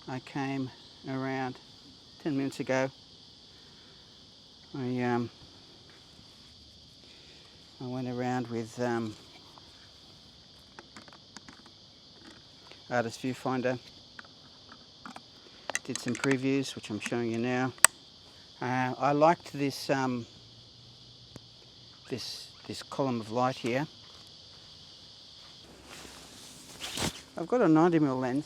I came around 10 minutes ago. I went around with Artist Viewfinder, did some previews which I'm showing you now. I liked this this column of light here. I've got a 90mm lens.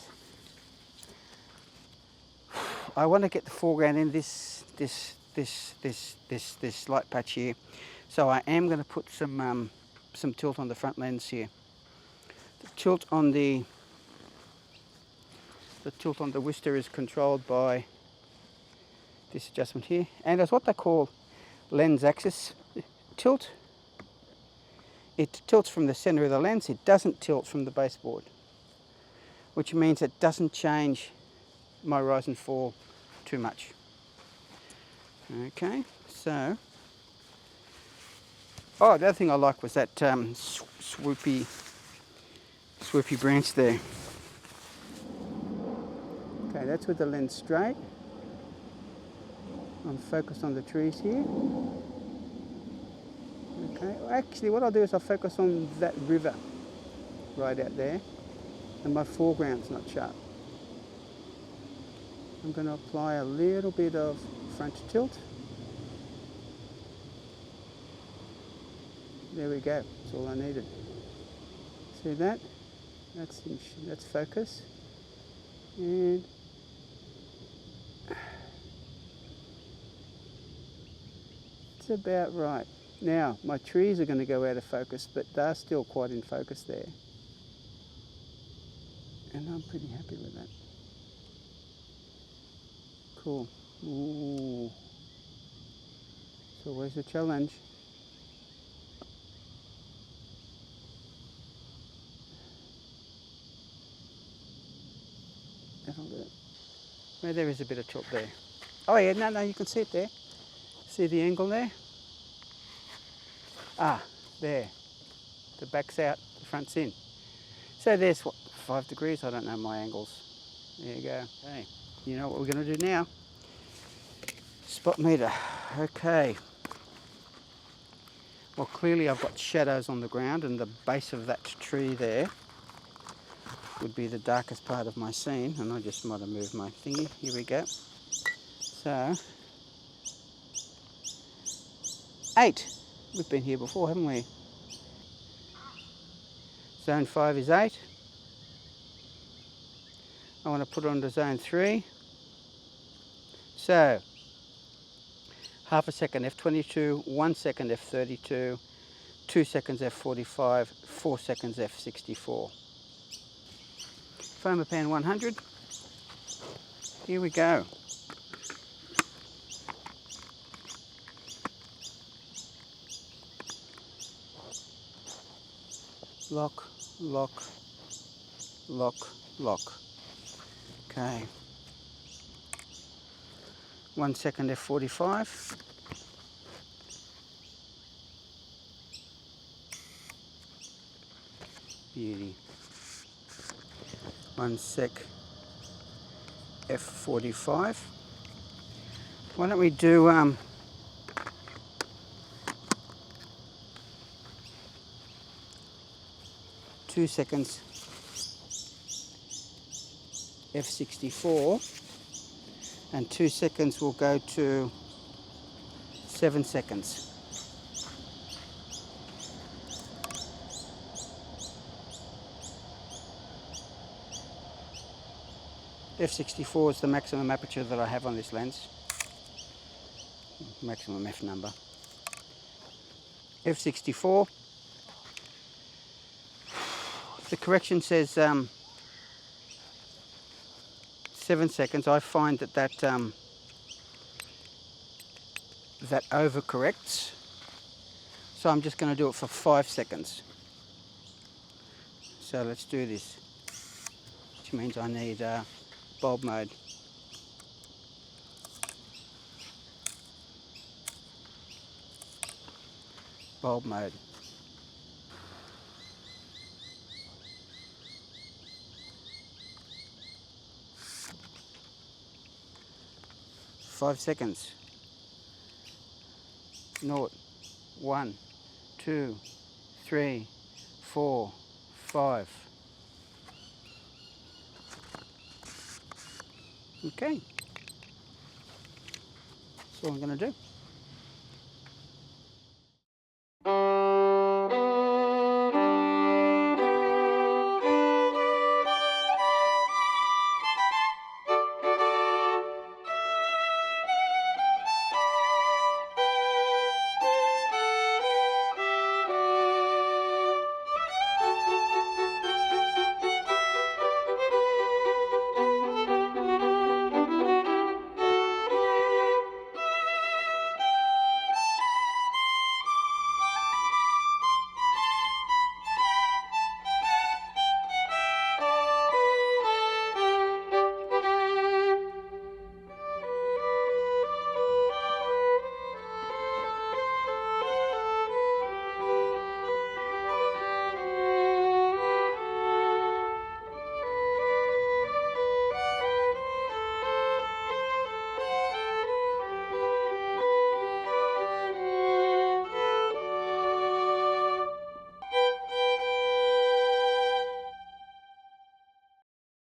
I want to get the foreground in this light patch here, so I am going to put some tilt on the front lens here. The tilt on the Wista is controlled by this adjustment here, and it's what they call lens axis tilt. It tilts from the center of the lens, it doesn't tilt from the baseboard, which means it doesn't change my rise and fall too much. Okay, so, oh, the other thing I like was that swoopy branch there. Okay, that's with the lens straight. I'm focused on the trees here. Okay, actually what I'll do is I'll focus on that river right out there, and my foreground's not sharp. I'm going to apply a little bit of front tilt. There we go, that's all I needed. See that? That's focus. And it's about right. Now, my trees are going to go out of focus, but they're still quite in focus there. And I'm pretty happy with that. Cool. Ooh. So where's the challenge? That'll do it. Well, there is a bit of tilt there. Oh yeah, no, you can see it there. See the angle there? Ah, there. The back's out, the front's in. So there's what, 5 degrees? I don't know my angles. There you go. Okay, you know what we're going to do now? Spot meter. Okay. Well, clearly I've got shadows on the ground, and the base of that tree there would be the darkest part of my scene, and I just might have moved my thingy. Here we go. So, 8. We've been here before, haven't we? Zone 5 is 8. I want to put it onto zone 3. So, half a second f22, 1 second f32, 2 seconds f45, 4 seconds f64. Fomapan 100. Here we go. Lock, lock, lock, lock. Okay. 1 second f45. Beauty. 1 sec f45. Why don't we do 2 seconds f64, and 2 seconds will go to 7 seconds. f64 is the maximum aperture that I have on this lens. Maximum f number. f64. The correction says 7 seconds. I find that that overcorrects, so I'm just going to do it for 5 seconds. So let's do this, which means I need bulb mode. Bulb mode. 5 seconds. 0, 1, 2, 3, 4, 5. Okay. That's all I'm going to do.